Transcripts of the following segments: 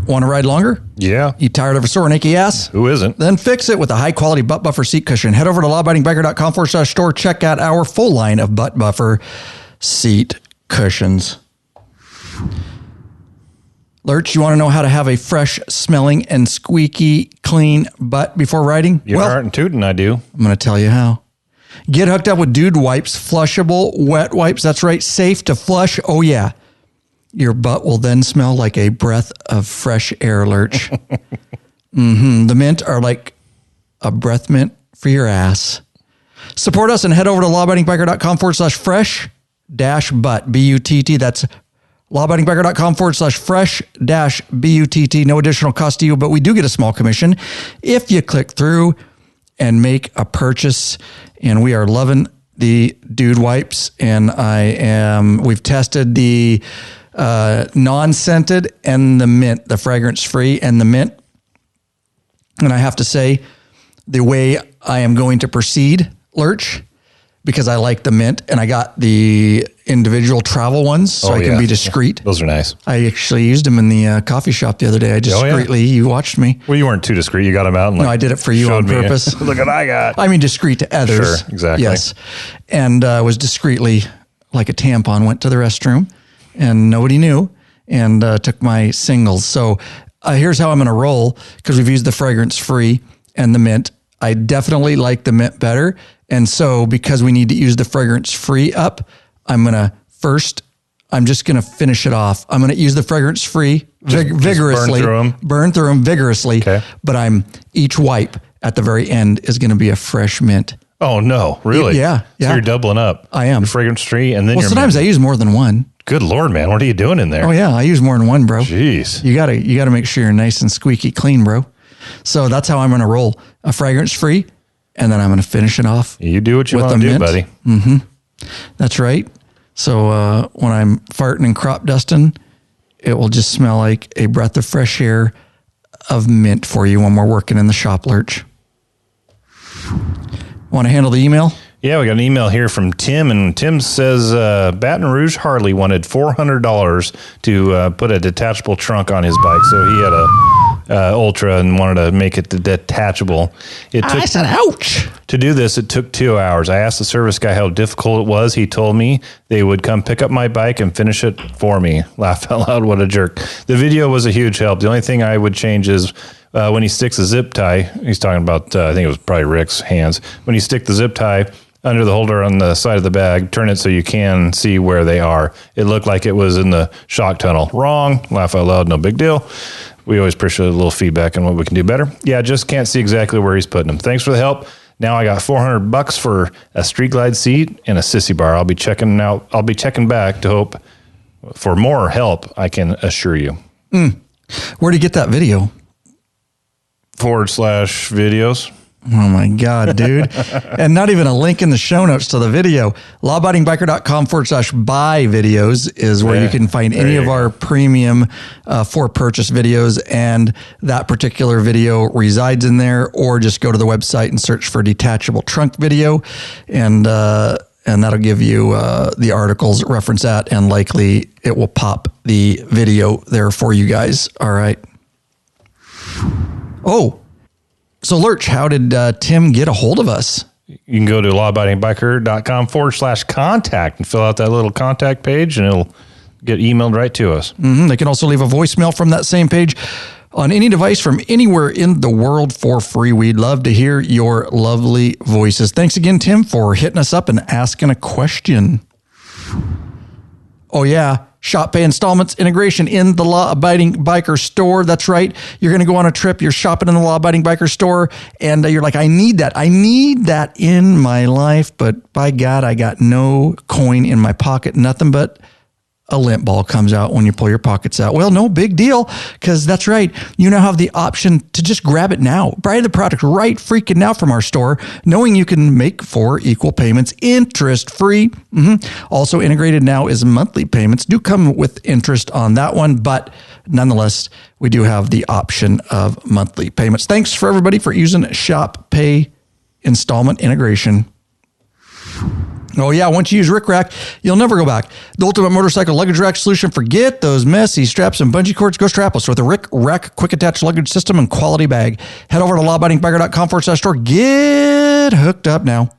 Want to ride longer? Yeah. You tired of a sore and achy ass? Who isn't? Then fix it with a high-quality butt buffer seat cushion. Head over to lawabidingbiker.com/store. Check out our full line of butt buffer seat cushions. Lurch, you want to know how to have a fresh smelling and squeaky clean butt before riding? Your heart and tootin', I do. I'm going to tell you how. Get hooked up with Dude Wipes, flushable wet wipes. That's right, safe to flush. Oh, yeah. Your butt will then smell like a breath of fresh air, Lurch. The mint are like a breath mint for your ass. Support us and head over to lawabidingbiker.com/fresh-butt, B-U-T-T. That's lawabidingbiker.com/fresh-butt. No additional cost to you, but we do get a small commission if you click through and make a purchase. And we are loving the Dude Wipes. And we've tested the non-scented and the mint, the fragrance-free and the mint. And I have to say, the way I am going to proceed, Lurch, because I like the mint and I got the individual travel ones so I can be discreet. Those are nice. I actually used them in the coffee shop the other day. I discreetly, you watched me. Well, you weren't too discreet. You got them out. And no, I did it for you on purpose. Look what I got. I mean, discreet to others. Sure, exactly. Yes. And was discreetly, like a tampon, went to the restroom and nobody knew and took my singles. So here's how I'm going to roll because we've used the fragrance free and the mint. I definitely like the mint better. And so because we need to use the fragrance free up, I'm just going to finish it off. I'm going to use the fragrance free vigorously, burn through them vigorously. Okay. But each wipe at the very end is going to be a fresh mint. Oh no, really? Yeah. So you're doubling up. I am. Your fragrance free and then sometimes I use more than one. Good Lord, man. What are you doing in there? Oh yeah. I use more than one, bro. Jeez. You gotta make sure you're nice and squeaky clean, bro. So that's how I'm going to roll. A fragrance free. And then I'm going to finish it off. You do what you want to do, buddy. Mm-hmm. That's right. So when I'm farting and crop dusting, it will just smell like a breath of fresh air of mint for you when we're working in the shop, Lurch. Want to handle the email? Yeah, we got an email here from Tim, and Tim says Baton Rouge Harley wanted $400 to put a detachable trunk on his bike. So he had a Ultra and wanted to make it detachable. I said, ouch. To do this, it took 2 hours. I asked the service guy how difficult it was. He told me they would come pick up my bike and finish it for me. Laugh out loud, what a jerk. The video was a huge help. The only thing I would change is when he sticks a zip tie, he's talking about, I think it was probably Rick's hands. When you stick the zip tie under the holder on the side of the bag, turn it so you can see where they are. It looked like it was in the shock tunnel. Wrong. Laugh out loud, no big deal. We always appreciate a little feedback on what we can do better. Yeah, just can't see exactly where he's putting them. Thanks for the help. Now I got $400 for a Street Glide seat and a sissy bar. I'll be checking back to hope for more help, I can assure you. Where do you get that video? /videos. Oh my God, dude. And not even a link in the show notes to the video. lawabidingbiker.com/buy videos is where you can find any of our premium for purchase videos. And that particular video resides in there, or just go to the website and search for detachable trunk video. And that'll give you the articles reference that, and likely it will pop the video there for you guys. All right. Oh, so Lurch, how did Tim get a hold of us? You can go to lawabidingbiker.com/contact and fill out that little contact page, and it'll get emailed right to us. They can also leave a voicemail from that same page on any device from anywhere in the world for free. We'd love to hear your lovely voices. Thanks again, Tim, for hitting us up and asking a question. Oh, yeah. Shop pay installments integration in the Law Abiding Biker store. That's right. You're going to go on a trip. You're shopping in the Law Abiding Biker store, and you're like, I need that. I need that in my life. But by God, I got no coin in my pocket. Nothing but a lint ball comes out when you pull your pockets out. Well, no big deal, because that's right. You now have the option to just grab it now. Buy the product right freaking now from our store, knowing you can make 4 equal payments interest-free. Also integrated now is monthly payments. Do come with interest on that one, but nonetheless, we do have the option of monthly payments. Thanks for everybody for using Shop Pay installment integration. Oh, yeah. Once you use Rick Rack, you'll never go back. The ultimate motorcycle luggage rack solution. Forget those messy straps and bungee cords. Go strapless with a Rick Rack quick attach luggage system and quality bag. Head over to lawabidingbiker.com/store. Get hooked up now.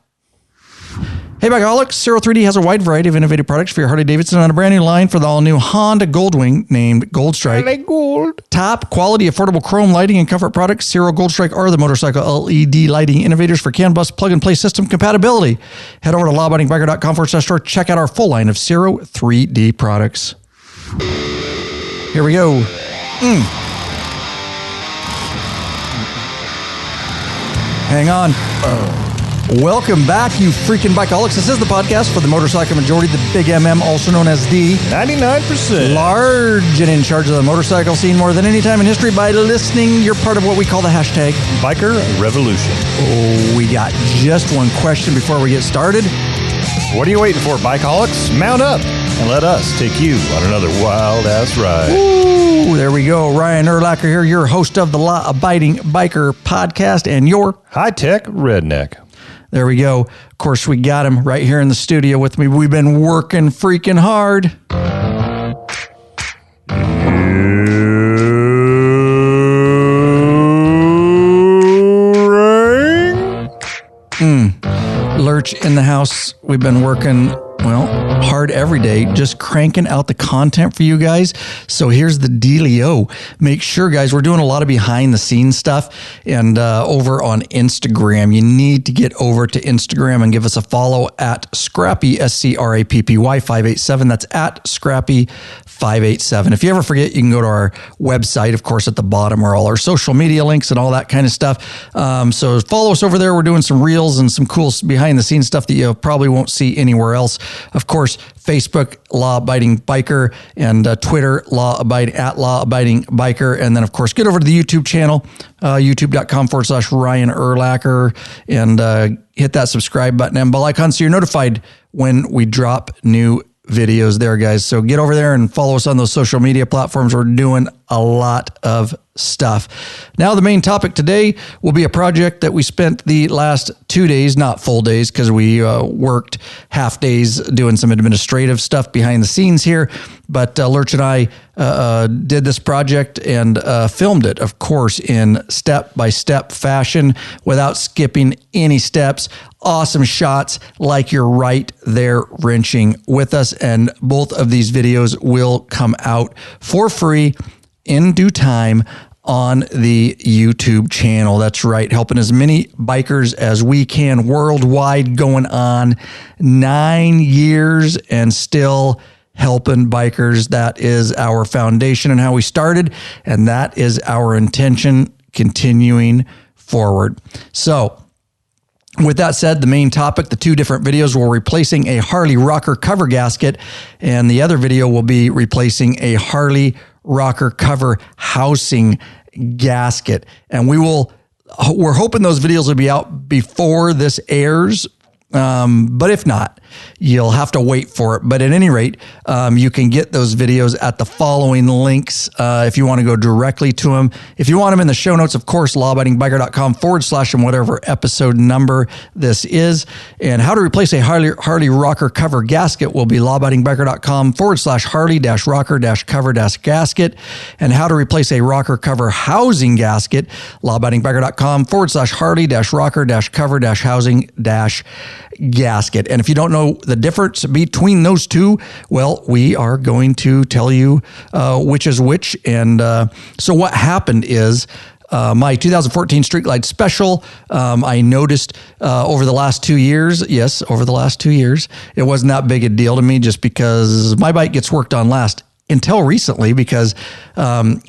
Hey, Bikeaholics, Cero 3D has a wide variety of innovative products for your Harley Davidson on a brand new line for the all-new Honda Goldwing named Gold Strike. I like gold. Top quality, affordable chrome lighting and comfort products. Cero Gold Strike are the motorcycle LED lighting innovators for CAN bus plug-and-play system compatibility. Head over to lawabidingbiker.com/store. Check out our full line of Cero 3D products. Here we go. Hang on. Welcome back, you freaking bikeaholics. This is the podcast for the motorcycle majority, the Big MM, also known as the 99%. large and in charge of the motorcycle scene more than any time in history. By listening, you're part of what we call the hashtag Biker Revolution. Oh, we got just one question before we get started. What are you waiting for, Bikeaholics? Mount up and let us take you on another wild-ass ride. Ooh, there we go. Ryan Erlacher here, your host of the Law Abiding Biker podcast and your high-tech redneck. There we go. Of course, we got him right here in the studio with me. We've been working freaking hard. Lurch in the house. We've been working, hard every day, just cranking out the content for you guys. So here's the dealio. Make sure, guys, we're doing a lot of behind the scenes stuff and over on Instagram. You need to get over to Instagram and give us a follow at Scrappy, SCRAPPY 587. That's at Scrappy 587. If you ever forget, you can go to our website. Of course, at the bottom are all our social media links and all that kind of stuff. So follow us over there. We're doing some reels and some cool behind the scenes stuff that you probably won't see anywhere else. Of course, Facebook, Law Abiding Biker, and Twitter, Law Abiding Biker. And then, of course, get over to the YouTube channel, youtube.com/Ryan Erlacher, and hit that subscribe button and bell icon so you're notified when we drop new videos there, guys. So get over there and follow us on those social media platforms. We're doing a lot of stuff. Now, the main topic today will be a project that we spent the last 2 days, not full days, because we worked half days doing some administrative stuff behind the scenes here. But Lurch and I did this project and filmed it, of course, in step-by-step fashion without skipping any steps. Awesome shots like you're right there wrenching with us. And both of these videos will come out for free in due time on the YouTube channel. That's right. Helping as many bikers as we can worldwide, going on 9 years and still helping bikers. That is our foundation and how we started. And that is our intention continuing forward. So with that said, the main topic, the two different videos, we're replacing a Harley rocker cover gasket, and the other video will be replacing a Harley rocker cover housing gasket. And we're hoping those videos will be out before this airs. But if not, you'll have to wait for it. But at any rate, you can get those videos at the following links if you want to go directly to them. If you want them in the show notes, of course, lawabidingbiker.com/ and whatever episode number this is. And how to replace a Harley rocker cover gasket will be lawabidingbiker.com / Harley-rocker-cover-gasket. And how to replace a rocker cover housing gasket, lawabidingbiker.com / Harley-rocker-cover-housing-gasket. And if you don't know the difference between those two, well, we are going to tell you which is which. And so what happened is my 2014 Street Glide Special, I noticed over the last 2 years, it wasn't that big a deal to me just because my bike gets worked on last until recently because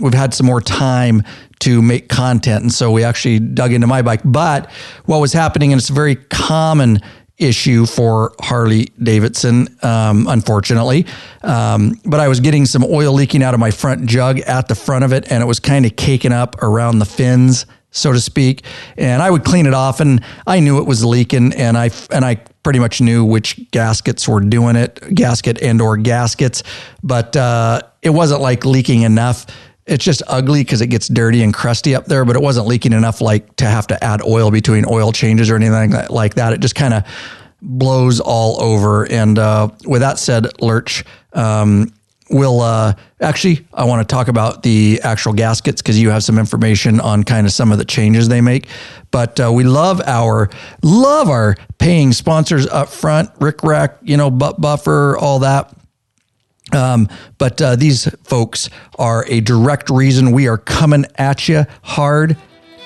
we've had some more time to make content. And so we actually dug into my bike. But what was happening, and it's a very common issue for Harley Davidson, unfortunately. But I was getting some oil leaking out of my front jug at the front of it, and it was kind of caking up around the fins, so to speak. And I would clean it off, and I knew it was leaking, and I pretty much knew which gaskets were doing it, gasket and or gaskets, but it wasn't like leaking enough. It's just ugly because it gets dirty and crusty up there, but it wasn't leaking enough like to have to add oil between oil changes or anything like that. It just kind of blows all over. And with that said, Lurch, we'll actually, I want to talk about the actual gaskets because you have some information on kind of some of the changes they make. But we love our paying sponsors up front, Rick Rack, Butt Buffer, all that. But these folks are a direct reason we are coming at you hard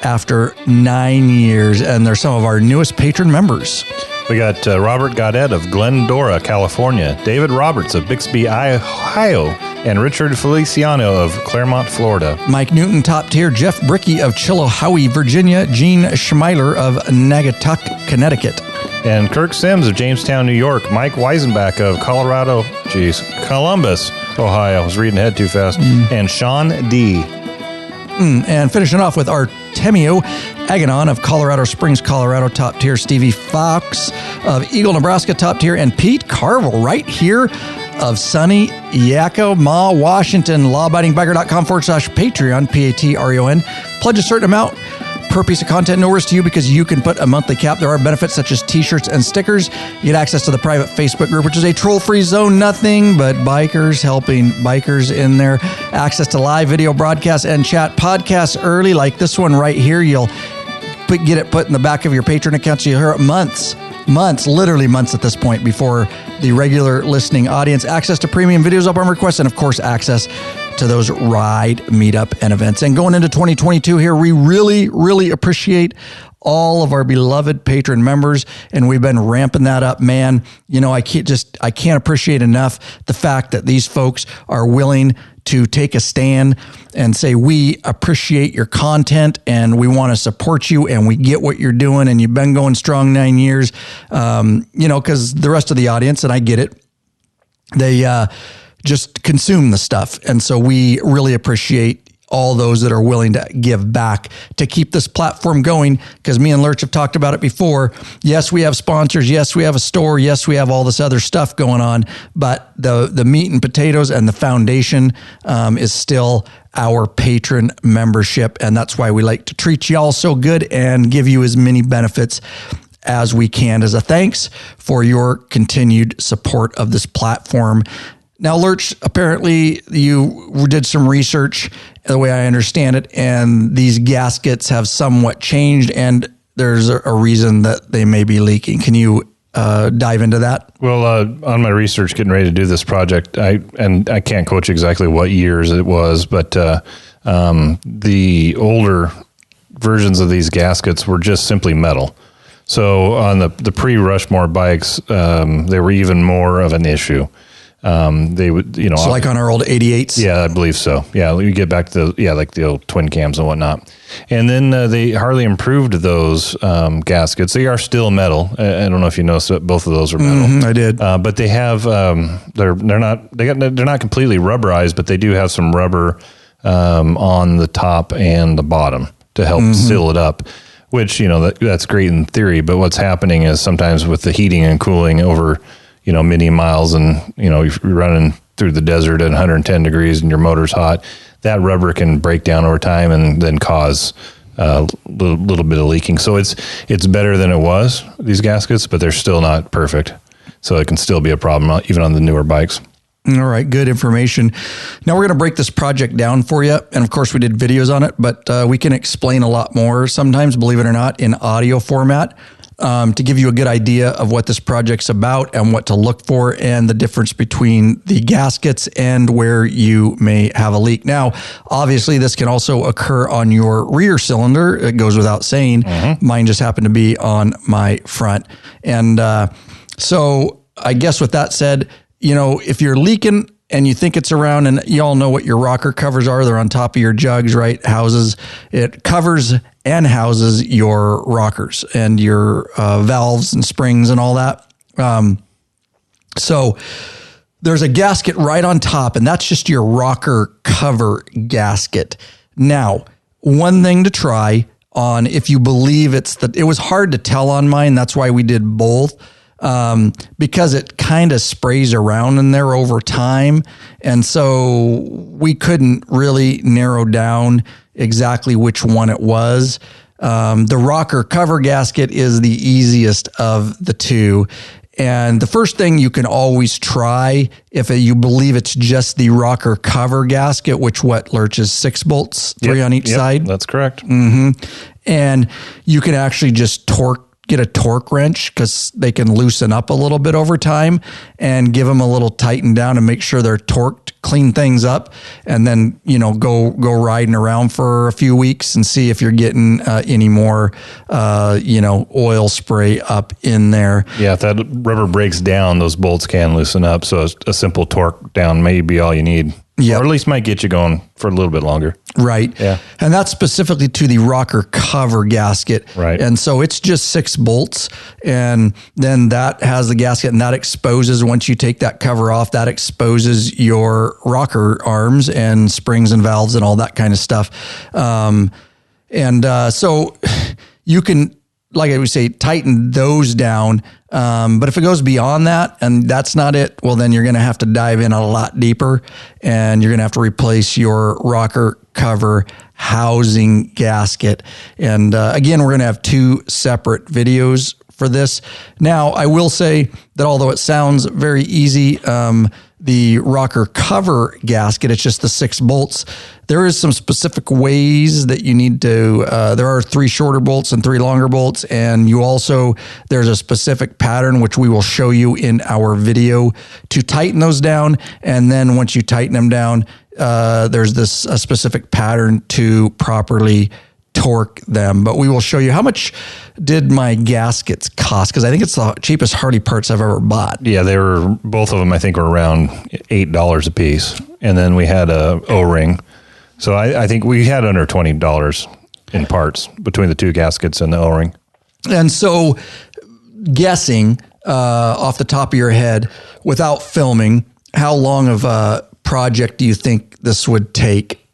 after 9 years, and they're some of our newest patron members. We got Robert Godet of Glendora, California, David Roberts of Bixby, Ohio, and Richard Feliciano of Claremont, Florida. Mike Newton, top tier. Jeff Bricky of Chilhowee, Virginia. Gene Schmeiler of Naugatuck, Connecticut. And Kirk Sims of Jamestown, New York. Mike Weisenbach of Columbus, Ohio. I was reading ahead too fast. And Sean D. And finishing off with Artemio Aganon of Colorado Springs, Colorado, top tier. Stevie Fox of Eagle, Nebraska, top tier. And Pete Carville right here of sunny Yakima, Washington. Lawabidingbiker.com/Patreon, Patreon. Pledge a certain amount per piece of content, no risk to you because you can put a monthly cap. There are benefits such as t-shirts and stickers. You get access to the private Facebook group, which is a troll-free zone, nothing but bikers helping bikers in there. Access to live video broadcasts and chat podcasts early, like this one right here. You'll get it put in the back of your Patreon account, so you'll hear it literally months at this point before the regular listening audience. Access to premium videos upon request, and of course, access to those ride, meetup, and events. And going into 2022 here, we really, really appreciate all of our beloved patron members, and we've been ramping that up, man. I can't appreciate enough the fact that these folks are willing to take a stand and say, we appreciate your content and we want to support you and we get what you're doing and you've been going strong 9 years. Because the rest of the audience, and I get it, they just consume the stuff. And so we really appreciate all those that are willing to give back to keep this platform going, because me and Lurch have talked about it before. Yes, we have sponsors. Yes, we have a store. Yes, we have all this other stuff going on, but the meat and potatoes and the foundation is still our patron membership. And that's why we like to treat y'all so good and give you as many benefits as we can as a thanks for your continued support of this platform. Now, Lurch, apparently you did some research, the way I understand it, and these gaskets have somewhat changed, and there's a reason that they may be leaking. Can you dive into that? Well, on my research, getting ready to do this project, I can't coach exactly what years it was, but the older versions of these gaskets were just simply metal. So on the pre-Rushmore bikes, they were even more of an issue. They would, so like on our old 88s. Yeah, I believe so. Yeah. We get back to like the old twin cams and whatnot. And then, Harley improved those, gaskets. They are still metal. I don't know if you noticed that both of those are metal. I did. But they have, they're not completely rubberized, but they do have some rubber, on the top and the bottom to help seal it up, which, that's great in theory. But what's happening is sometimes with the heating and cooling over, many miles, and, if you're running through the desert at 110 degrees and your motor's hot, that rubber can break down over time and then cause a little bit of leaking. So it's better than it was, these gaskets, but they're still not perfect. So it can still be a problem, even on the newer bikes. All right, good information. Now we're going to break this project down for you. And of course, we did videos on it, but we can explain a lot more sometimes, believe it or not, in audio format. To give you a good idea of what this project's about and what to look for and the difference between the gaskets and where you may have a leak. Now, obviously, this can also occur on your rear cylinder. It goes without saying. Mine just happened to be on my front. And so I guess with that said, if you're leaking and you think it's around, and you all know what your rocker covers are, they're on top of your jugs, right? It covers and houses your rockers and your valves and springs and all that. So there's a gasket right on top, and that's just your rocker cover gasket. Now, one thing to try on, if you believe it was hard to tell on mine. That's why we did both. Because it kind of sprays around in there over time. And so we couldn't really narrow down exactly which one it was. The rocker cover gasket is the easiest of the two. And the first thing you can always try, if you believe it's just the rocker cover gasket, which Lurch is 6 bolts, 3 on each side. That's correct. And you can actually just get a torque wrench, because they can loosen up a little bit over time, and give them a little tighten down and make sure they're torqued, clean things up, and then, go riding around for a few weeks and see if you're getting any more, oil spray up in there. Yeah, if that rubber breaks down, those bolts can loosen up. So a simple torque down may be all you need. Yeah, or at least might get you going for a little bit longer. Right. Yeah. And that's specifically to the rocker cover gasket. Right. And so it's just 6 bolts, and then that has the gasket, and that exposes, once you take that cover off, that exposes your rocker arms and springs and valves and all that kind of stuff. So you can, like I would say, tighten those down. But if it goes beyond that and that's not it, well, then you're going to have to dive in a lot deeper, and you're going to have to replace your rocker cover housing gasket. And again, we're going to have 2 separate videos for this. Now, I will say that although it sounds very easy, the rocker cover gasket, it's just the 6 bolts. There is some specific ways that you need to, there are 3 shorter bolts and 3 longer bolts. And there's a specific pattern, which we will show you in our video, to tighten those down. And then once you tighten them down, there's a specific pattern to properly torque them. But we will show you. How much did my gaskets cost? Because I think it's the cheapest Harley parts I've ever bought. Yeah, both of them, I think, were around $8 a piece. And then we had a O-ring. So I think we had under $20 in parts between the 2 gaskets and the O-ring. And so, guessing off the top of your head, without filming, how long of a project do you think this would take?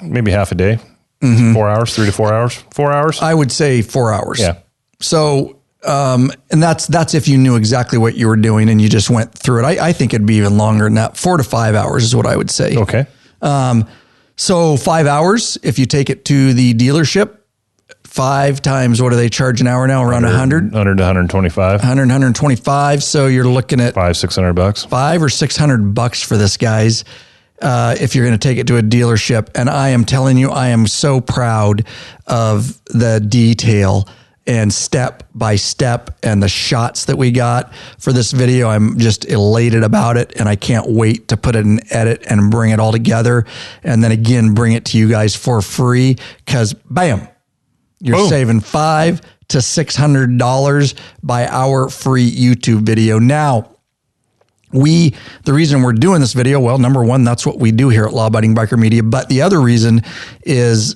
Maybe half a day. 4 hours, 3 to 4 hours. 4 hours? I would say 4 hours. Yeah. So, and that's if you knew exactly what you were doing and you just went through it. I think it'd be even longer than that. 4 to 5 hours is what I would say. Okay. So 5 hours, if you take it to the dealership, 5 times, what do they charge an hour now? Around 100? 100 to 125. 100, 125. So you're looking at $500-600. $500 or $600 for this, guys. If you're going to take it to a dealership. And I am telling you, I am so proud of the detail and step by step and the shots that we got for this video. I'm just elated about it, and I can't wait to put it in edit and bring it all together. And then again, bring it to you guys for free, because bam, you're saving $500 to $600 by our free YouTube video. Now, the reason we're doing this video, well, number one, that's what we do here at Law Abiding Biker Media. But the other reason is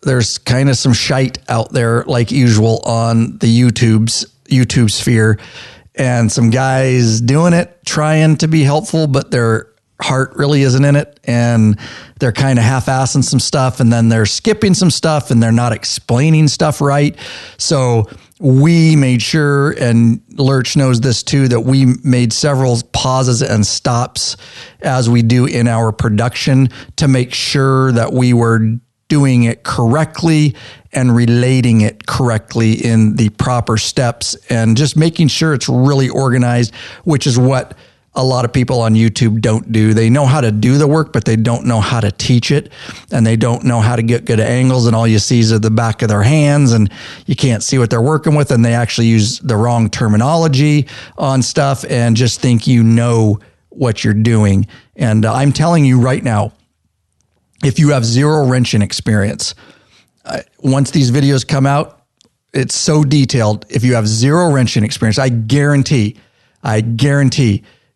there's kind of some shite out there, like usual, on the YouTube sphere, and some guys doing it, trying to be helpful, but their heart really isn't in it. And they're kind of half-assing some stuff, and then they're skipping some stuff, and they're not explaining stuff right. So we made sure, and Lurch knows this too, that we made several pauses and stops as we do in our production to make sure that we were doing it correctly and relating it correctly in the proper steps, and just making sure it's really organized, which is what a lot of people on YouTube don't do. They know how to do the work, but they don't know how to teach it, and they don't know how to get good angles, and all you see is the back of their hands, and you can't see what they're working with, and they actually use the wrong terminology on stuff and just think you know what you're doing. And I'm telling you right now, if you have zero wrenching experience, once these videos come out, it's so detailed. If you have zero wrenching experience, I guarantee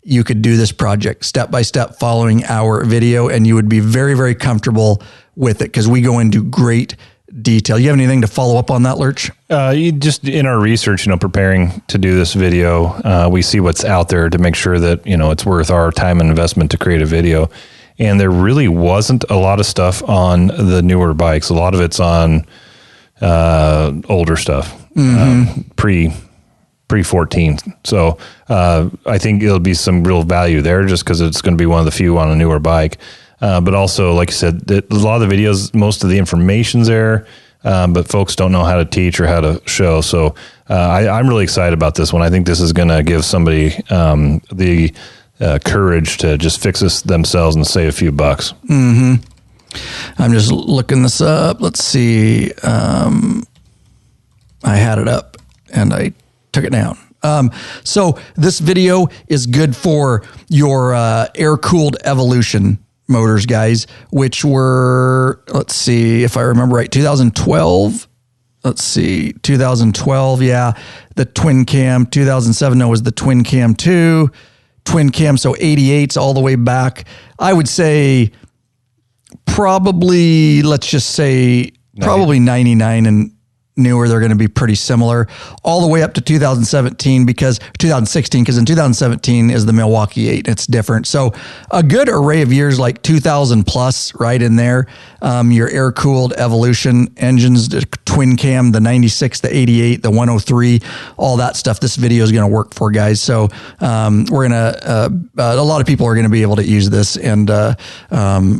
you could do this project step by step following our video, and you would be very, very comfortable with it, because we go into great detail. You have anything to follow up on that, Lurch? Just in our research, preparing to do this video, we see what's out there to make sure that, it's worth our time and investment to create a video. And there really wasn't a lot of stuff on the newer bikes. A lot of it's on older stuff, pre-14. So I think it'll be some real value there, just because it's going to be one of the few on a newer bike. But also, like you said, a lot of the videos, most of the information's there, but folks don't know how to teach or how to show. So I'm really excited about this one. I think this is going to give somebody the courage to just fix this themselves and save a few bucks. Mm-hmm. I'm just looking this up. Let's see. I had it up and I took it down. So this video is good for your air-cooled Evolution motors, guys, which were, let's see if I remember right, 2012. Let's see, 2012, yeah. The Twin Cam, 2007, was the Twin Cam 2. Twin Cam, so 88s all the way back. I would say probably, let's just say, probably 99 and newer, they're going to be pretty similar, all the way up to 2016, because in 2017 is the Milwaukee 8. It's different. So a good array of years, like 2000 plus, right in there. Your air-cooled Evolution engines, the Twin Cam, the 96, the 88, the 103, all that stuff. This video is going to work for, guys. So we're going to, a lot of people are going to be able to use this. And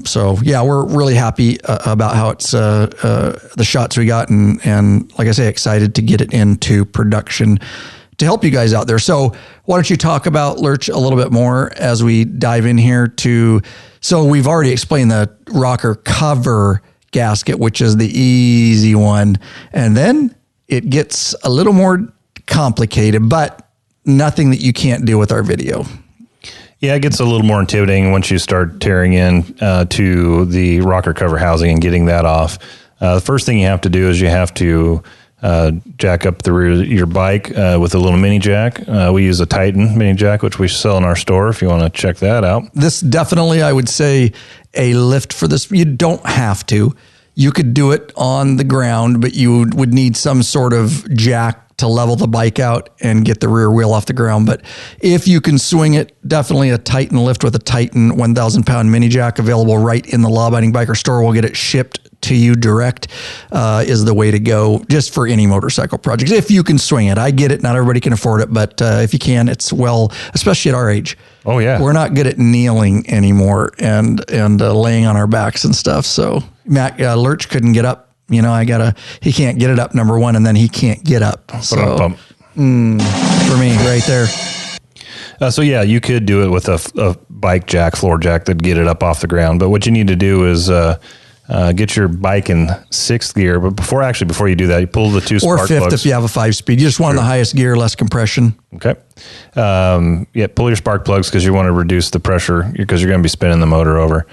so, yeah, we're really happy about how it's the shots we got, and like I say, excited to get it into production to help you guys out there. So why don't you talk about Lurch a little bit more as we dive in here to, so we've already explained the rocker cover gasket, which is the easy one. And then it gets a little more complicated, but nothing that you can't do with our video. Yeah, it gets a little more intimidating once you start tearing in to the rocker cover housing and getting that off. The first thing you have to do is you have to jack up the rear of your bike with a little mini jack. We use a Titan mini jack, which we sell in our store if you want to check that out. This definitely, I would say, a lift for this. You don't have to. You could do it on the ground, but you would need some sort of jack to level the bike out and get the rear wheel off the ground. But if you can swing it, definitely a Titan lift with a Titan 1,000 pound mini jack available right in the Law Abiding Biker store. We'll get it shipped to you direct is the way to go, just for any motorcycle projects. If you can swing it, I get it. Not everybody can afford it, but if you can, it's especially at our age. Oh yeah, we're not good at kneeling anymore and laying on our backs and stuff. So Matt Lurch couldn't get up. He can't get it up, number one, and then he can't get up. So for me, right there. So yeah, you could do it with a bike jack, floor jack, that'd get it up off the ground. But what you need to do is get your bike in 6th gear. But before you do that, you pull the two spark plugs. Or 5th if you have a 5-speed. You just want the highest gear, less compression. Okay. Pull your spark plugs because you want to reduce the pressure because you're going to be spinning the motor over.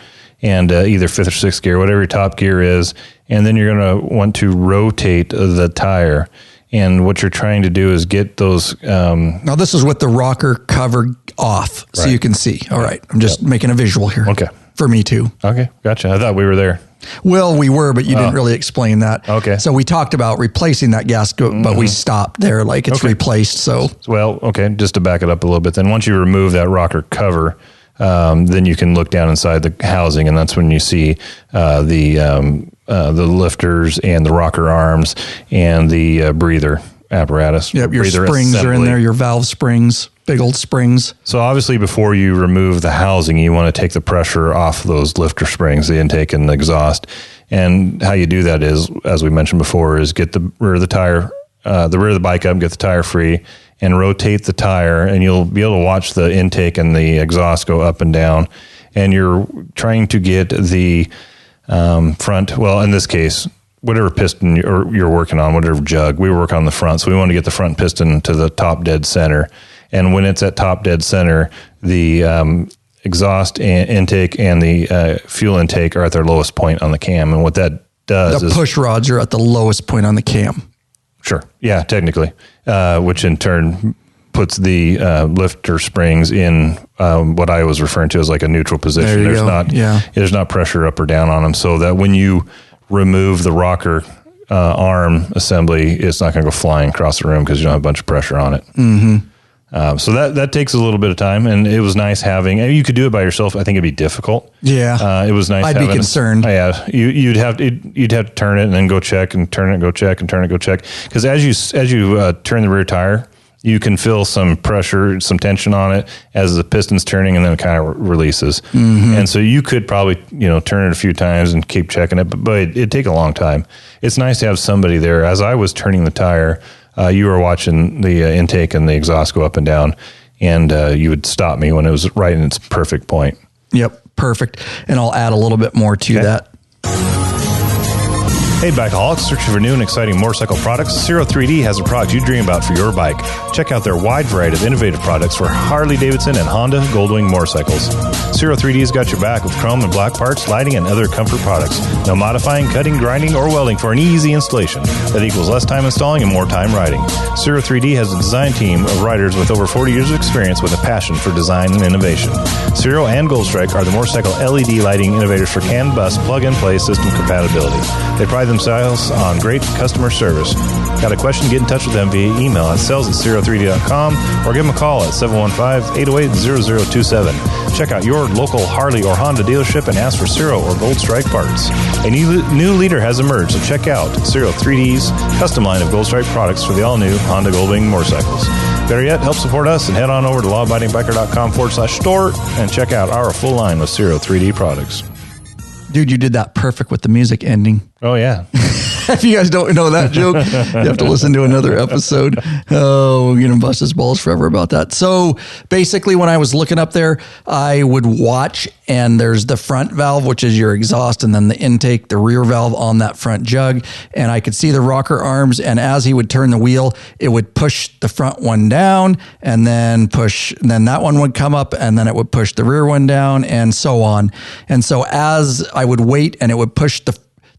And either 5th or 6th gear, whatever your top gear is. And then you're going to want to rotate the tire. And what you're trying to do is get those. Now, this is with the rocker cover off, so you can see. All right. I'm just making a visual here. Okay. For me, too. Okay. Gotcha. I thought we were there. Well, we were, but you didn't really explain that. Okay. So we talked about replacing that gasket, but we stopped there, like it's replaced. So. Well, okay. Just to back it up a little bit, then once you remove that rocker cover, then you can look down inside the housing, and that's when you see the lifters and the rocker arms and the breather apparatus. Yep, your springs assembly are in there, your valve springs, big old springs. So obviously before you remove the housing, you want to take the pressure off those lifter springs, the intake and the exhaust. And how you do that is, as we mentioned before, is get the rear of the tire, the rear of the bike up, get the tire free, and rotate the tire, and you'll be able to watch the intake and the exhaust go up and down. And you're trying to get the front, well, in this case, whatever piston you're working on, whatever jug, we work on the front. So we want to get the front piston to the top dead center. And when it's at top dead center, the exhaust intake and the fuel intake are at their lowest point on the cam. And what that does is... The push rods are at the lowest point on the cam. Sure. Yeah, technically, which in turn puts the lifter springs in what I was referring to as like a neutral position. There's not pressure up or down on them, so that when you remove the rocker arm assembly, it's not going to go flying across the room because you don't have a bunch of pressure on it. Mm-hmm. So that takes a little bit of time, and it was nice having. You could do it by yourself. I think it'd be differst. Yeah, it was nice. I'd be concerned. Yeah, you'd have to turn it and then go check and turn it, go check and turn it, go check. Because as you turn the rear tire, you can feel some pressure, some tension on it as the piston's turning, and then it kind of releases. And so you could probably, turn it a few times and keep checking it, but it'd take a long time. It's nice to have somebody there. As I was turning the tire, you were watching the intake and the exhaust go up and down, and you would stop me when it was right in its perfect point. Yep, perfect. And I'll add a little bit more to that. Hey, Bikeaholics, searching for new and exciting motorcycle products? Zero 3D has a product you dream about for your bike. Check out their wide variety of innovative products for Harley Davidson and Honda Goldwing motorcycles. Zero 3D's got your back with chrome and black parts, lighting, and other comfort products. No modifying, cutting, grinding, or welding for an easy installation that equals less time installing and more time riding. Zero 3D has a design team of riders with over 40 years of experience with a passion for design and innovation. Zero and Goldstrike are the motorcycle LED lighting innovators for CAN bus plug-and-play system compatibility. They pride themselves on great customer service. Got a question? Get in touch with them via email at sales@zero3d.com or give them a call at 715-808-0027. Check out your local Harley or Honda dealership and ask for Zero or Gold Strike parts. A new leader has emerged, so check out Zero 3D's custom line of Gold Strike products for the all-new Honda Goldwing motorcycles. Better yet, help support us and head on over to lawabidingbiker.com/store and check out our full line of Zero 3D products. Dude, you did that perfect with the music ending. Oh, yeah. If you guys don't know that joke, you have to listen to another episode. Oh, we're going to bust his balls forever about that. So basically, when I was looking up there, I would watch, and there's the front valve, which is your exhaust, and then the intake, the rear valve on that front jug. And I could see the rocker arms, and as he would turn the wheel, it would push the front one down, and then that one would come up, and then it would push the rear one down, and so on. And so as I would wait, and it would push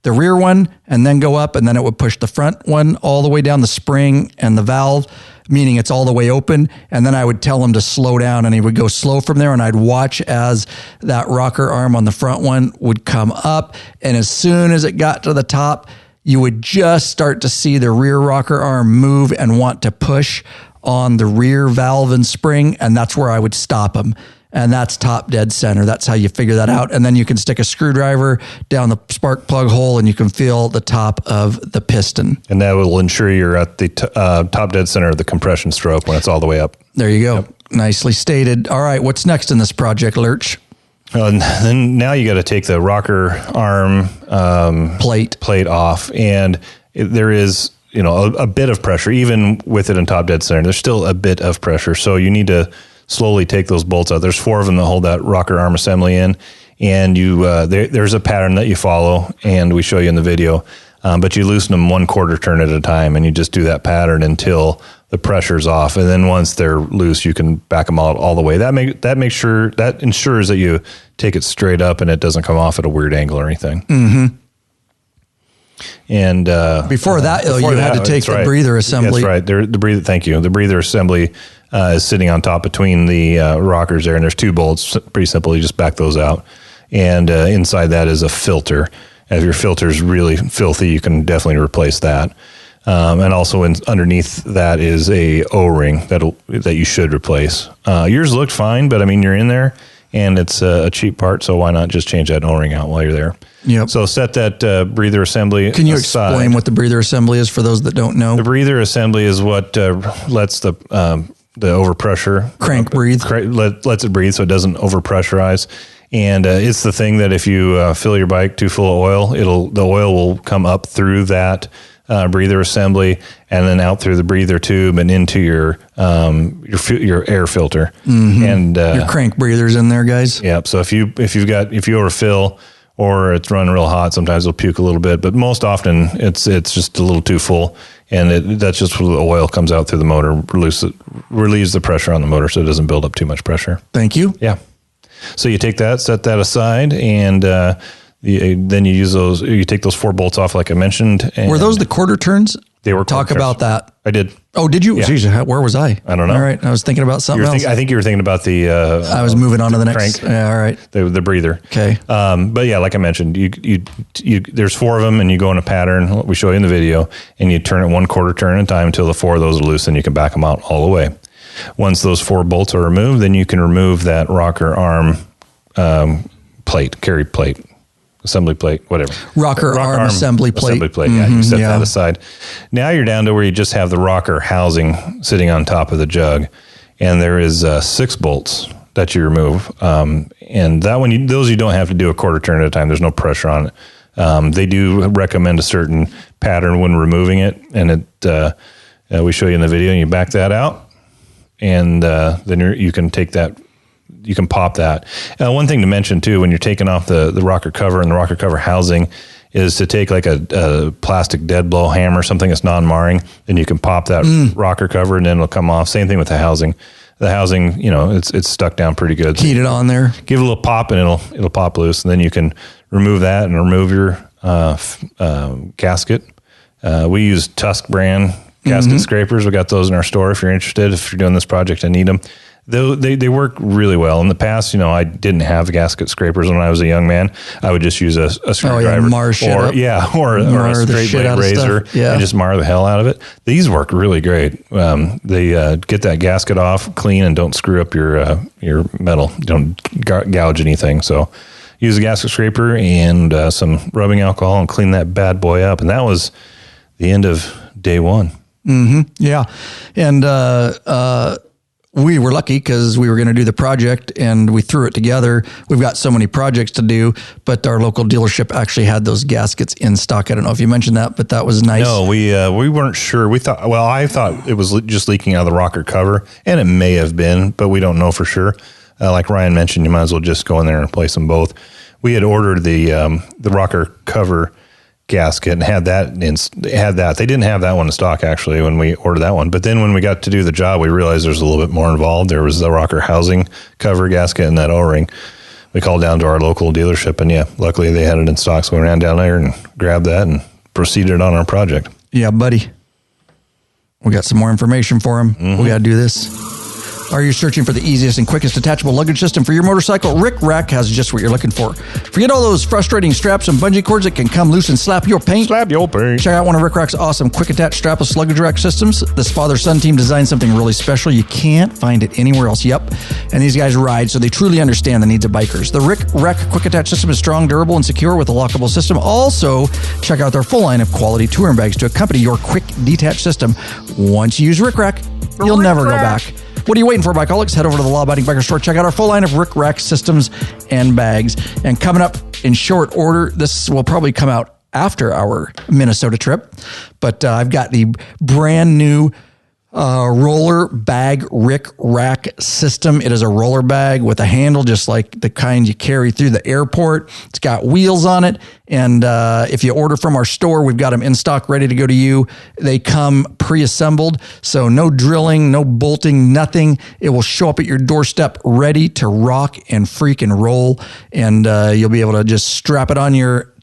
the rear one and then go up, and then it would push the front one all the way down the spring and the valve, meaning it's all the way open. And then I would tell him to slow down, and he would go slow from there. And I'd watch as that rocker arm on the front one would come up. And as soon as it got to the top, you would just start to see the rear rocker arm move and want to push on the rear valve and spring. And that's where I would stop him. And that's top dead center. That's how you figure that out. And then you can stick a screwdriver down the spark plug hole, and you can feel the top of the piston. And that will ensure you're at the top dead center of the compression stroke when it's all the way up. There you go. Yep. Nicely stated. All right, what's next in this project, Lurch? And then now you got to take the rocker arm plate off, and there is a bit of pressure even with it in top dead center. There's still a bit of pressure, so you need to slowly take those bolts out. There's 4 of them that hold that rocker arm assembly in, and there's a pattern that you follow, and we show you in the video. But you loosen them 1/4 turn at a time, and you just do that pattern until the pressure's off. And then once they're loose, you can back them out all the way. That ensures that you take it straight up and it doesn't come off at a weird angle or anything. Mm-hmm. And before that, you had to take the breather assembly. That's right. The breather. Thank you. The breather assembly is sitting on top between the rockers there, and there's 2 bolts. Pretty simple. You just back those out, and inside that is a filter. If your filter is really filthy, you can definitely replace that. And also underneath that is a O-ring that you should replace. Yours looked fine, but I mean you're in there, and it's a cheap part, so why not just change that O-ring out while you're there? Yep. So set that breather assembly Can you aside. Explain what the breather assembly is for those that don't know? The breather assembly is what lets the overpressure crank breathe. Lets it breathe so it doesn't overpressurize. And it's the thing that if you fill your bike too full of oil, the oil will come up through that breather assembly and then out through the breather tube and into your air filter. Mm-hmm. And your crank breathers in there, guys. Yeah. So if you overfill or it's running real hot, sometimes it'll puke a little bit, but most often it's just a little too full, and that's just where the oil comes out through the motor, relieves the pressure on the motor so it doesn't build up too much pressure. Thank you. Yeah. So you take that, set that aside, and then you use those. You take those 4 bolts off, like I mentioned. And were those the quarter turns? They were. Talk about that. I did. Oh, did you? Yeah. Jeez, where was I? I don't know. All right, I was thinking about something else. I think you were thinking about the. I was moving on to the next. Crank. Yeah, all right. The breather. Okay. But yeah, like I mentioned, you there's 4 of them, and you go in a pattern. We show you in the video, and you turn it 1/4 turn at a time until the 4 of those are loose, and you can back them out all the way. Once those 4 bolts are removed, then you can remove that rocker arm carry plate. assembly plate, whatever. Rocker arm assembly plate. Yeah, you set that aside. Now you're down to where you just have the rocker housing sitting on top of the jug, and there is 6 bolts that you remove. And that one, those you don't have to do a quarter turn at a time. There's no pressure on it. They do recommend a certain pattern when removing it, and we show you in the video, and you back that out, and then you can take that. You can pop that. One thing to mention too, when you're taking off the rocker cover and the rocker cover housing, is to take like a plastic dead blow hammer, something that's non-marring, and you can pop that rocker cover, and then it'll come off. Same thing with the housing. The housing, it's stuck down pretty good. Heat it on there. Give it a little pop, and it'll pop loose, and then you can remove that and remove your gasket. We use Tusk brand gasket scrapers. We got those in our store. If you're interested, if you're doing this project and need them. They work really well. In the past, I didn't have gasket scrapers when I was a young man. I would just use a screwdriver, or a straight blade razor, and just mar the hell out of it. These work really great. They get that gasket off clean and don't screw up your metal. Don't gouge anything. So use a gasket scraper and some rubbing alcohol and clean that bad boy up. And that was the end of day one. Yeah, and we were lucky because we were going to do the project and we threw it together. We've got so many projects to do, but our local dealership actually had those gaskets in stock. I don't know if you mentioned that, but that was nice. No, we weren't sure. I thought it was just leaking out of the rocker cover, and it may have been, but we don't know for sure. Like Ryan mentioned, you might as well just go in there and replace them both. We had ordered the rocker cover gasket and had that. They didn't have that one in stock actually when we ordered that one. But then when we got to do the job, we realized there's a little bit more involved. There was the rocker housing cover gasket and that O-ring. We called down to our local dealership, and luckily they had it in stock. So we ran down there and grabbed that and proceeded on our project. Yeah, buddy. We got some more information for him. We got to do this. Are you searching for the easiest and quickest detachable luggage system for your motorcycle? Rick Rack has just what you're looking for. Forget all those frustrating straps and bungee cords that can come loose and slap your paint. Check out one of Rick Rack's awesome quick attach strapless luggage rack systems. This father-son team designed something really special. You can't find it anywhere else. Yep. And these guys ride, so they truly understand the needs of bikers. The Rick Rack quick attach system is strong, durable, and secure with a lockable system. Also, check out their full line of quality touring bags to accompany your quick detach system. Once you use Rick Rack, you'll never go back. What are you waiting for, bikeaholics? Head over to the Law Abiding Biker store. Check out our full line of Rick Rack systems and bags. And coming up in short order, this will probably come out after our Minnesota trip. But I've got the brand new roller bag Rick Rack system. It is a roller bag with a handle just like the kind you carry through the airport. It's got wheels on it. And if you order from our store, we've got them in stock ready to go to you. They come pre-assembled, so no drilling, no bolting, nothing. It will show up at your doorstep ready to rock and freak and roll. And you'll be able to just strap it on your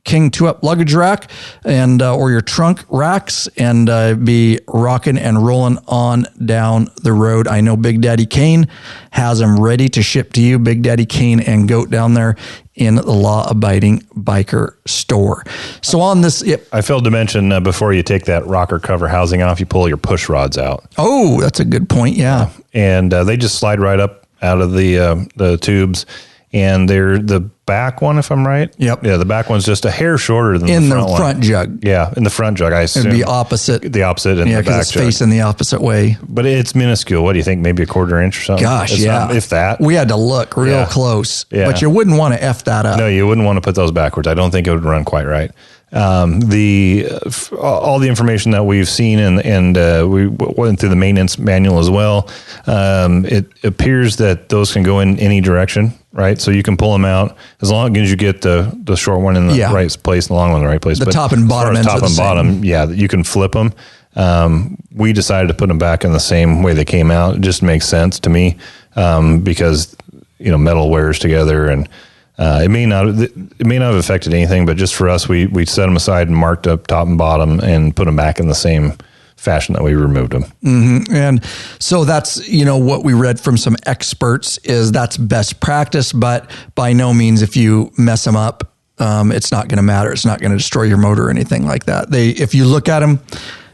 King 2-up luggage rack and or your trunk racks and be rocking and rolling on down the road. I know Big Daddy Kane has them ready to ship to you. Big Daddy Kane and Goat down there in the Law Abiding Biker store. So on this... I failed to mention before you take that rocker cover housing off, you pull your push rods out. Oh, that's a good point, yeah. And they just slide right up out of the tubes. And they're the back one, if I'm right. Yep. Yeah, the back one's just a hair shorter than in the front one. Front jug. Yeah, in the front jug, I assume. It'd be opposite. The opposite in the back jug. Yeah, because it's facing the opposite way. But it's minuscule. What do you think? Maybe a quarter inch or something? Gosh, it's yeah. Not, if that. We had to look real close. Yeah. But you wouldn't want to F that up. No, you wouldn't want to put those backwards. I don't think it would run quite right. All the information that we've seen and we went through the maintenance manual as well. It appears that those can go in any direction, right? So you can pull them out as long as you get the short one in the right place and the long one in the right place. The top and bottom ends top and bottom, you can flip them. We decided to put them back in the same way they came out. It just makes sense to me because metal wears together and. It may not have affected anything, but just for us, we set them aside and marked up top and bottom and put them back in the same fashion that we removed them. Mm-hmm. And so that's, what we read from some experts is that's best practice, but by no means if you mess them up, it's not going to matter. It's not going to destroy your motor or anything like that. If you look at them,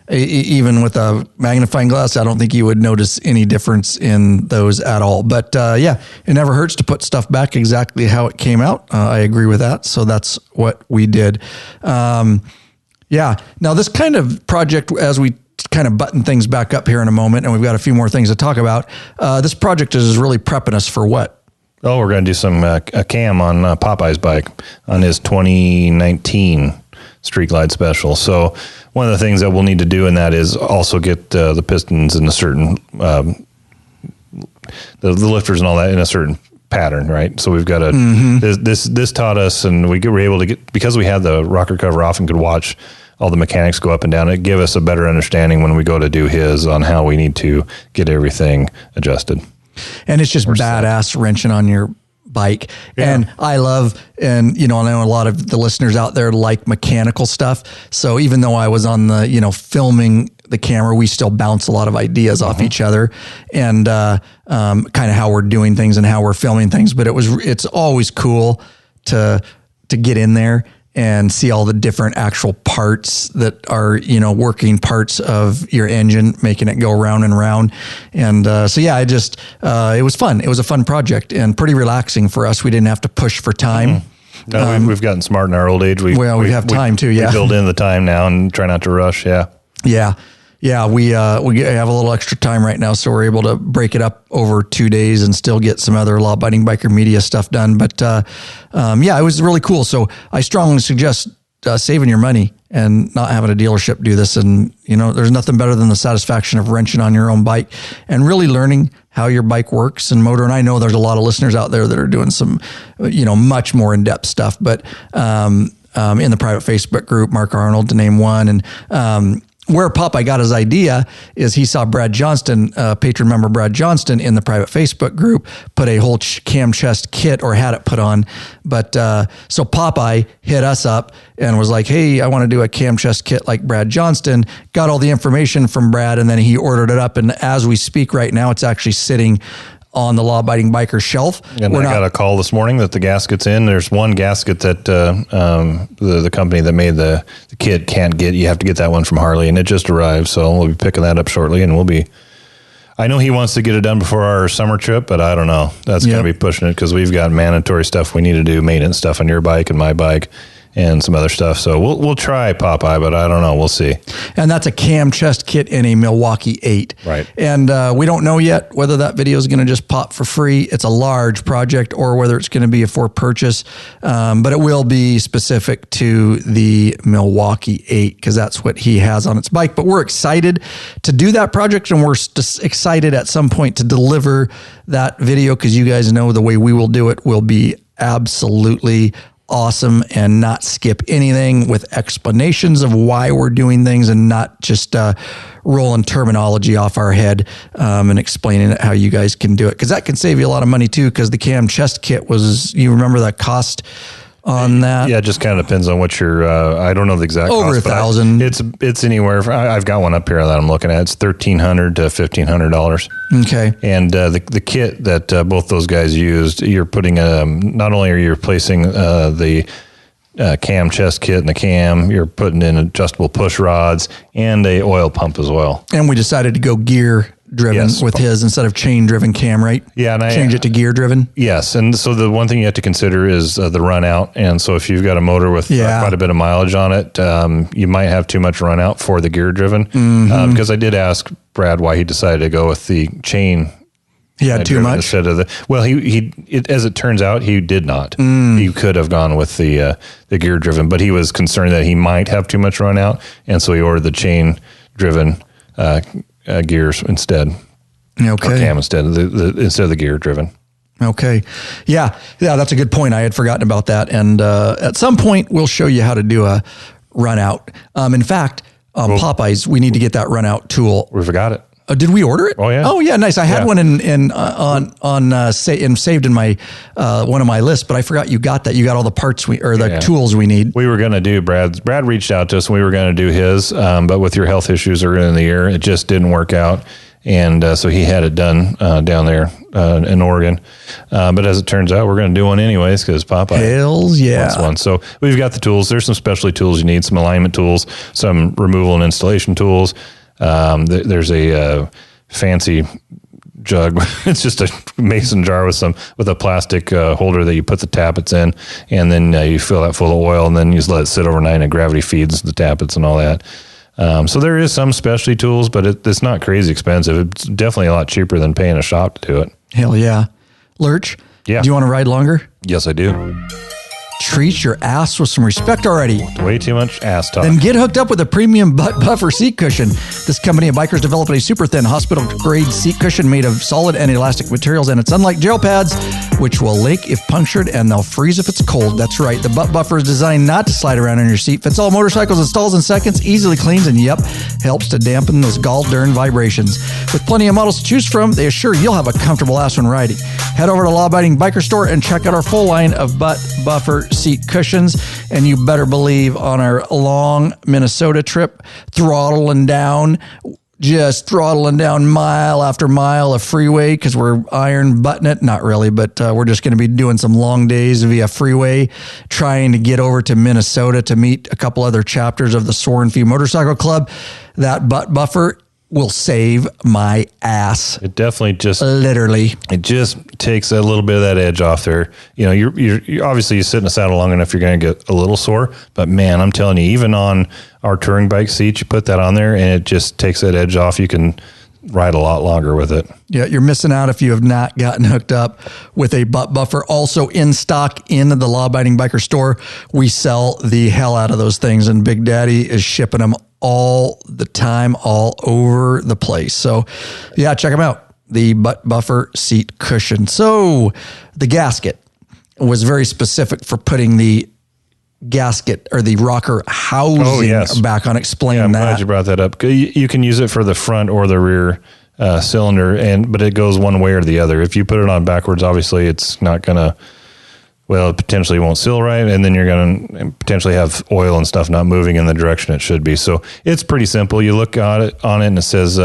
even with a magnifying glass, I don't think you would notice any difference in those at all. But yeah, it never hurts to put stuff back exactly how it came out. I agree with that. So that's what we did. Yeah. Now this kind of project, as we kind of button things back up here in a moment, and we've got a few more things to talk about. This project is really prepping us for what? Oh, we're going to do some a cam on Popeye's bike on his 2019 Street Glide Special. So one of the things that we'll need to do in that is also get the pistons in a certain, the lifters and all that in a certain pattern, right? So we've got to, this taught us, and we were able to get, because we had the rocker cover off and could watch all the mechanics go up and down, it gave us a better understanding when we go to do his on how we need to get everything adjusted. And it's just badass wrenching on your bike. Yeah. And I love, and I know a lot of the listeners out there like mechanical stuff. So even though I was on the, filming the camera, we still bounce a lot of ideas off each other, and kind of how we're doing things and how we're filming things. But it's always cool to get in there and see all the different actual parts that are, working parts of your engine, making it go round and round. And so, yeah, it was fun. It was a fun project and pretty relaxing for us. We didn't have to push for time. No, we've gotten smart in our old age. We have time too. Yeah. We build in the time now and try not to rush. Yeah. Yeah. Yeah, we have a little extra time right now, so we're able to break it up over 2 days and still get some other law-abiding biker media stuff done. But yeah, it was really cool. So I strongly suggest saving your money and not having a dealership do this. And there's nothing better than the satisfaction of wrenching on your own bike and really learning how your bike works and motor. And I know there's a lot of listeners out there that are doing some, much more in-depth stuff. But in the private Facebook group, Mark Arnold to name one, and where Popeye got his idea is he saw Brad Johnston, patron member Brad Johnston, in the private Facebook group, put a whole cam chest kit, or had it put on. But so Popeye hit us up and was like, hey, I want to do a cam chest kit like Brad Johnston. Got all the information from Brad, and then he ordered it up. And as we speak right now, it's actually sitting on the law-abiding biker shelf. And I got a call this morning that the gasket's in. There's one gasket that the company that made the kit can't get. You have to get that one from Harley, and it just arrived. So we'll be picking that up shortly, and I know he wants to get it done before our summer trip, but I don't know. That's going to be pushing it, because we've got mandatory stuff we need to do, maintenance stuff on your bike and my bike, and some other stuff. So we'll try Popeye, but I don't know. We'll see. And that's a cam chest kit in a Milwaukee 8. Right. And we don't know yet whether that video is going to just pop for free. It's a large project, or whether it's going to be a for purchase. But it will be specific to the Milwaukee 8, because that's what he has on its bike. But we're excited to do that project, and we're excited at some point to deliver that video, because you guys know the way we will do it will be absolutely awesome and not skip anything, with explanations of why we're doing things, and not just rolling terminology off our head and explaining it how you guys can do it, because that can save you a lot of money too, because the cam chest kit you remember that cost on that? Yeah, it just kind of depends on what your, I don't know the exact over cost. Over $1,000. It's anywhere. I've got one up here that I'm looking at. It's $1,300 to $1,500. Okay. And the kit that both those guys used, you're putting, not only are you replacing the cam chest kit and the cam, you're putting in adjustable push rods and a oil pump as well. And we decided to go gear driven with his instead of chain driven cam, right? Yeah. And change it to gear driven. Yes. And so the one thing you have to consider is the run out. And so if you've got a motor with quite a bit of mileage on it, you might have too much run out for the gear driven. Because I did ask Brad why he decided to go with the chain. He had too much instead of as it turns out, he did not. He could have gone with the gear driven, but he was concerned that he might have too much run out. And so he ordered the chain driven, gears instead. Okay. Or cam instead of the gear driven. Okay. Yeah, that's a good point. I had forgotten about that. And at some point, we'll show you how to do a run out. In fact, Popeyes, we need to get that run out tool. We forgot it. Did we order it? Oh yeah. Oh yeah, nice. I had one saved in my one of my lists, but I forgot you got that. You got all the parts tools we need. We were going to do Brad reached out to us, and we were going to do his, but with your health issues earlier in the year, it just didn't work out, and so he had it done down there in Oregon. But as it turns out, we're going to do one anyways because Popeye Hells yeah. wants one. So we've got the tools. There's some specialty tools you need, some alignment tools, some removal and installation tools. There's a fancy jug. It's just a mason jar with a plastic holder that you put the tappets in, and then you fill that full of oil, and then you just let it sit overnight, and it gravity feeds the tappets and all that. So there is some specialty tools, but it's not crazy expensive. It's definitely a lot cheaper than paying a shop to do it. Hell yeah. Lurch, Yeah. do you want to ride longer? Yes, I do. Treat your ass with some respect already. Way too much ass talk. Then get hooked up with a premium butt buffer seat cushion. This company of bikers developed a super thin hospital-grade seat cushion made of solid and elastic materials, and it's unlike gel pads, which will leak if punctured and they'll freeze if it's cold. That's right. The butt buffer is designed not to slide around on your seat. Fits all motorcycles, installs in seconds, easily cleans, and yep, helps to dampen those gall-darn vibrations. With plenty of models to choose from, they assure you'll have a comfortable ass when riding. Head over to Law Abiding Biker Store and check out our full line of butt buffer seat cushions, and you better believe on our long Minnesota trip, throttling down mile after mile of freeway because we're iron butting it. Not really, but we're just going to be doing some long days via freeway, trying to get over to Minnesota to meet a couple other chapters of the Soarin' Few Motorcycle Club. That butt buffer will save my ass. It definitely just takes a little bit of that edge off there. You know, you're obviously you sit in a saddle long enough, you're going to get a little sore. But man, I'm telling you, even on our touring bike seats, you put that on there, and it just takes that edge off. You can ride a lot longer with it. Yeah, you're missing out if you have not gotten hooked up with a butt buffer. Also in stock in the Law Abiding Biker Store, we sell the hell out of those things, and Big Daddy is shipping them all the time, all over the place. So yeah, check them out. The butt buffer seat cushion. So the gasket was very specific for putting the gasket or the rocker housing back on. Explain that. I'm glad you brought that up. You can use it for the front or the rear cylinder, but it goes one way or the other. If you put it on backwards, obviously it's not going to, well, it potentially won't seal right, and then you're going to potentially have oil and stuff not moving in the direction it should be. So it's pretty simple. You look on it and it says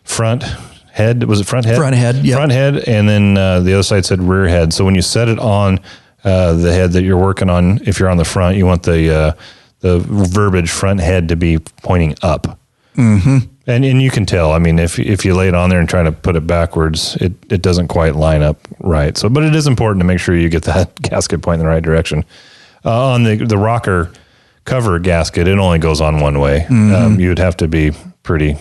front head. Was it front head? Front head, yeah. Front head, and then the other side said rear head. So when you set it on the head that you're working on, if you're on the front, you want the verbiage front head to be pointing up. Mm-hmm. And you can tell, I mean, if you lay it on there and try to put it backwards, it doesn't quite line up right. So, but it is important to make sure you get that gasket point in the right direction. On the rocker cover gasket, it only goes on one way. Mm-hmm. You would have to be pretty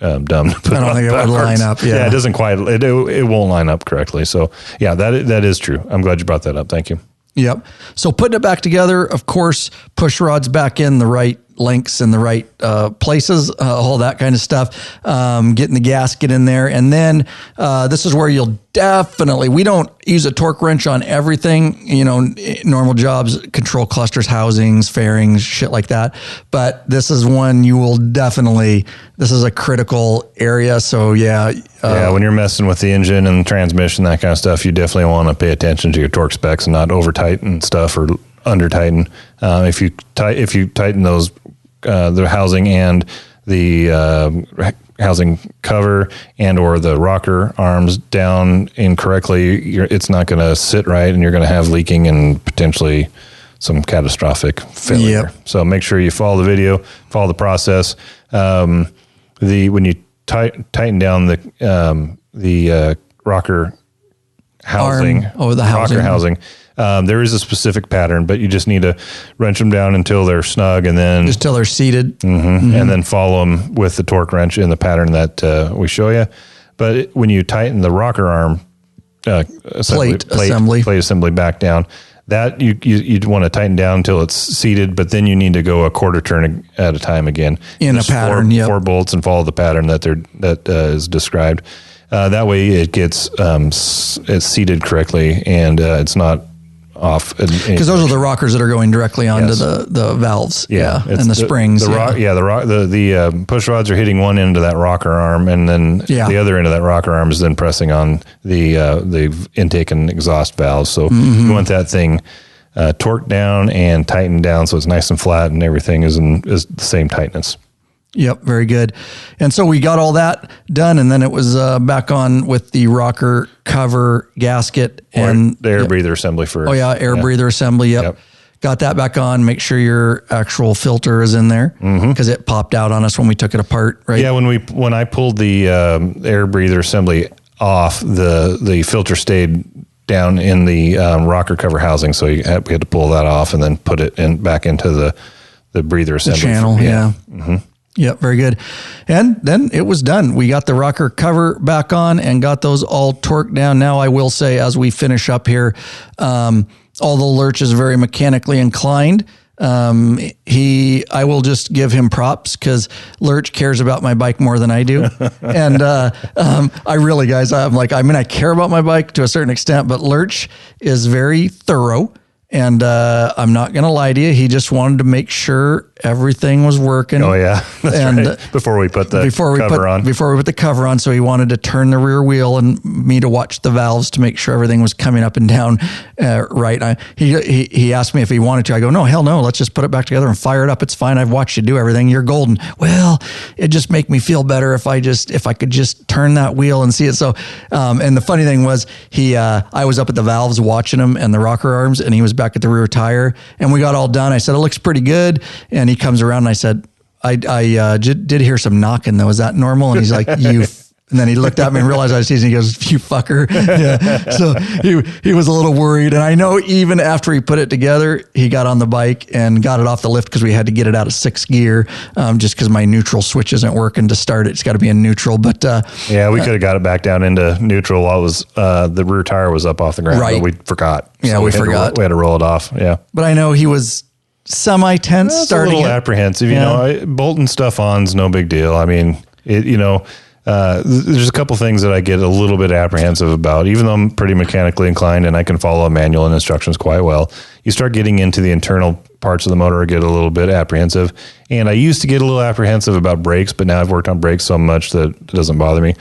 dumb to put it on backwards. I don't think it would line up. Yeah, it doesn't quite, it won't line up correctly. So yeah, that is true. I'm glad you brought that up. Thank you. Yep. So putting it back together, of course, push rods back in the right links in the right places, all that kind of stuff, getting the gasket in there. And then this is where you'll definitely, we don't use a torque wrench on everything, you know, normal jobs, control clusters, housings, fairings, shit like that. But this is one you will definitely, this is a critical area. So yeah. When you're messing with the engine and transmission, that kind of stuff, you definitely want to pay attention to your torque specs and not over tighten stuff or under tighten. If you tighten those, the housing and the housing cover and or the rocker arms down incorrectly, it's not going to sit right, and you're going to have leaking and potentially some catastrophic failure. Yep. So make sure you follow the video, follow the process. When you tighten down the rocker housing, rocker housing. There is a specific pattern, but you just need to wrench them down until they're snug, and then just till they're seated, and then follow them with the torque wrench in the pattern that we show you. But when you tighten the rocker arm plate assembly back down, that you'd want to tighten down until it's seated, but then you need to go a quarter turn at a time again in just a pattern. Four bolts, and follow the pattern that is described. That way, it gets it's seated correctly, and it's not off. Because those are the rockers that are going directly onto the valves. Yeah. And the springs. The push rods are hitting one end of that rocker arm, and then the other end of that rocker arm is then pressing on the intake and exhaust valves. So you want that thing torqued down and tightened down so it's nice and flat, and everything is the same tightness. Yep, very good. And so we got all that done, and then it was back on with the rocker cover gasket and the air breather assembly first. Oh yeah, air breather assembly. Yep. Got that back on. Make sure your actual filter is in there because it popped out on us when we took it apart. Right? Yeah, when I pulled the air breather assembly off, the filter stayed down in the rocker cover housing, so we had to pull that off and then put it back into the breather assembly. The channel, yeah. Yep, very good. And then it was done. We got the rocker cover back on and got those all torqued down. Now, I will say, as we finish up here, although Lurch is very mechanically inclined, I will just give him props because Lurch cares about my bike more than I do. And I really, guys, I care about my bike to a certain extent, but Lurch is very thorough. And I'm not going to lie to you. He just wanted to make sure everything was working. Oh, yeah. That's right. Before we put the cover on. Before we put the cover on. So he wanted to turn the rear wheel and me to watch the valves to make sure everything was coming up and down right. He asked me if he wanted to. I go, no, hell no. Let's just put it back together and fire it up. It's fine. I've watched you do everything. You're golden. Well, it just make me feel better if I could just turn that wheel and see it. So, and the funny thing was I was up at the valves watching him and the rocker arms, and he was back at the rear tire, and we got all done. I said, it looks pretty good. And he comes around and I said, I did hear some knocking though. Is that normal? And he's like, and then he looked at me and realized I was teasing. He goes, you fucker. Yeah. So he was a little worried. And I know even after he put it together, he got on the bike and got it off the lift because we had to get it out of 6th gear just because my neutral switch isn't working to start it. It's got to be in neutral. But yeah, we could have got it back down into neutral while it was the rear tire was up off the ground. Right. But we forgot. Yeah, so we forgot. We had to roll it off. Yeah. But I know he was semi-tense starting. A little apprehensive. You know, bolting stuff on's no big deal. I mean, there's a couple things that I get a little bit apprehensive about, even though I'm pretty mechanically inclined and I can follow a manual and instructions quite well. You start getting into the internal parts of the motor, I get a little bit apprehensive. And I used to get a little apprehensive about brakes, but now I've worked on brakes so much that it doesn't bother me.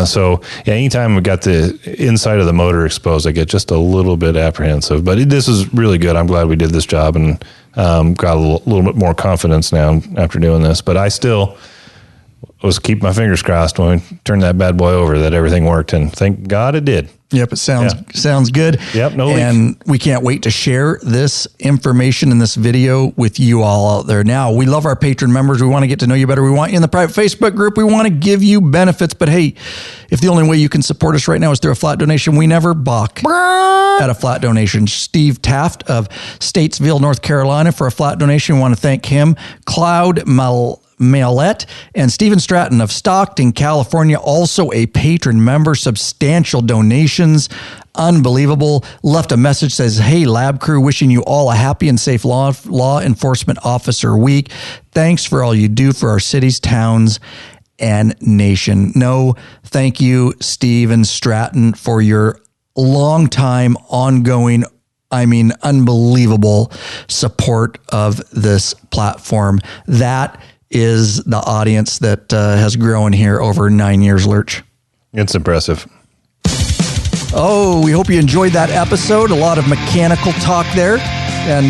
So yeah, anytime we got the inside of the motor exposed, I get just a little bit apprehensive. But this is really good. I'm glad we did this job and got a little bit more confidence now after doing this. But I still was keep my fingers crossed when we turned that bad boy over that everything worked, and thank God it did. Yep, it sounds good. Yep, no leak. And we can't wait to share this information in this video with you all out there. Now, we love our patron members. We want to get to know you better. We want you in the private Facebook group. We want to give you benefits. But hey, if the only way you can support us right now is through a flat donation, we never balk at a flat donation. Steve Taft of Statesville, North Carolina, for a flat donation. We want to thank him. Cloud Malette and Stephen Stratton of Stockton, California, also a patron member. Substantial donations. Unbelievable. Left a message, says, hey, lab crew, wishing you all a happy and safe law enforcement officer week. Thanks for all you do for our cities, towns, and nation. No, thank you, Stephen Stratton, for your long time, ongoing, unbelievable support of this platform. That is the audience that has grown here over 9 years, Lurch. It's impressive. Oh, we hope you enjoyed that episode. A lot of mechanical talk there.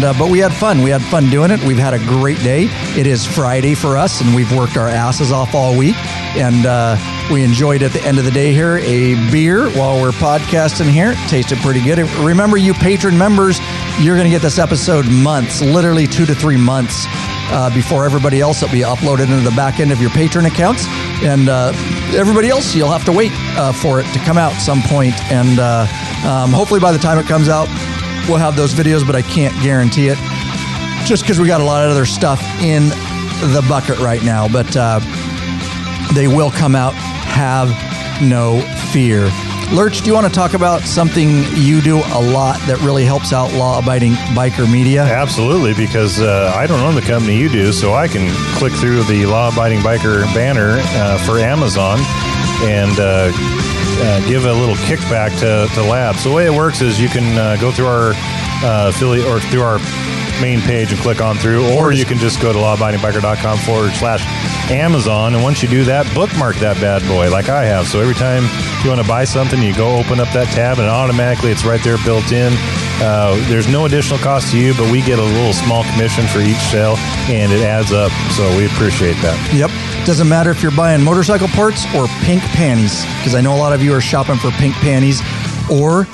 But we had fun. We had fun doing it. We've had a great day. It is Friday for us, and we've worked our asses off all week. And we enjoyed at the end of the day here a beer while we're podcasting here. It tasted pretty good. Remember, you patron members, you're going to get this episode months, literally 2 to 3 months before everybody else. It'll be uploaded into the back end of your patron accounts. And everybody else, you'll have to wait for it to come out some point. And hopefully by the time it comes out, we'll have those videos, but I can't guarantee it just because we got a lot of other stuff in the bucket right now. But they will come out. Have no fear. Lurch, do you want to talk about something you do a lot that really helps out law-abiding biker media? Absolutely, because I don't own the company you do, so I can click through the law-abiding biker banner for Amazon and give a little kickback to LAB. So the way it works is you can go through our affiliate or through our main page and click on through, or you can just go to lawabidingbiker.com/ Amazon. And once you do that, bookmark that bad boy like I have. So every time you want to buy something, you go open up that tab and automatically it's right there built in. There's no additional cost to you, but we get a little small commission for each sale, and it adds up. So we appreciate that. Yep. Doesn't matter if you're buying motorcycle parts or pink panties, because I know a lot of you are shopping for pink panties, or,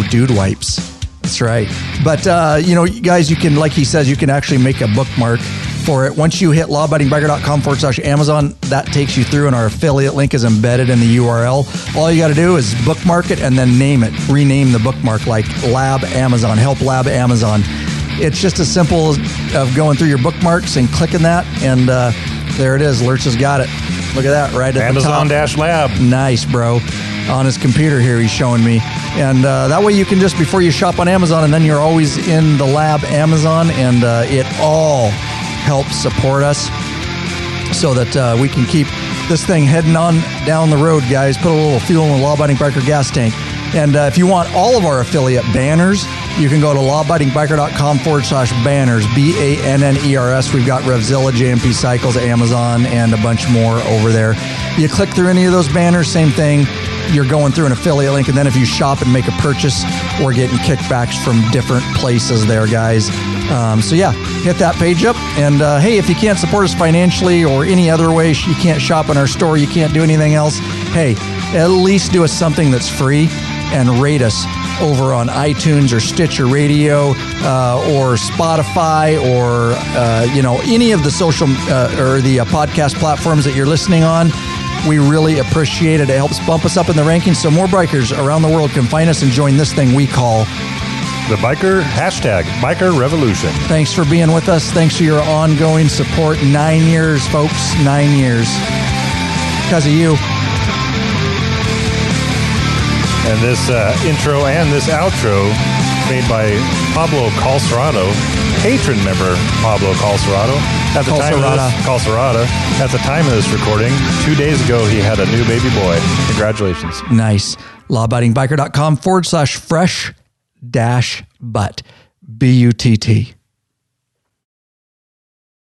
dude wipes. That's right. But, guys, you can, like he says, you can actually make a bookmark for it. Once you hit lawabidingbiker.com/Amazon, that takes you through, and our affiliate link is embedded in the URL. All you got to do is bookmark it and then rename the bookmark like Lab Amazon, Help Lab Amazon. It's just as simple as going through your bookmarks and clicking that, and there it is. Lurch has got it. Look at that right at Amazon the top. Lab. Nice, bro. On his computer here, he's showing me. And that way you can just, before you shop on Amazon, and then you're always in the Lab Amazon, and it all helps support us so that we can keep this thing heading on down the road, guys. Put a little fuel in the Law Abiding Biker gas tank. And if you want all of our affiliate banners, you can go to lawabidingbiker.com/banners, BANNERS. We've got Revzilla, JMP Cycles, Amazon, and a bunch more over there. You click through any of those banners, same thing. You're going through an affiliate link, and then if you shop and make a purchase, we're getting kickbacks from different places there, guys. So yeah, hit that page up. And hey, if you can't support us financially or any other way, you can't shop in our store, you can't do anything else, hey, at least do us something that's free and rate us over on iTunes or Stitcher Radio or Spotify or any of the social or the podcast platforms that you're listening on. We really appreciate it. It helps bump us up in the rankings so more bikers around the world can find us and join this thing we call the Biker Revolution. Thanks for being with us. Thanks for your ongoing support. 9 years, folks. 9 years. Because of you. And this intro and this outro made by Pablo Calcerado, patron member Pablo Calcerado. At the time of this recording, 2 days ago, he had a new baby boy. Congratulations. Nice. Lawabidingbiker.com/fresh-butt. BUTT.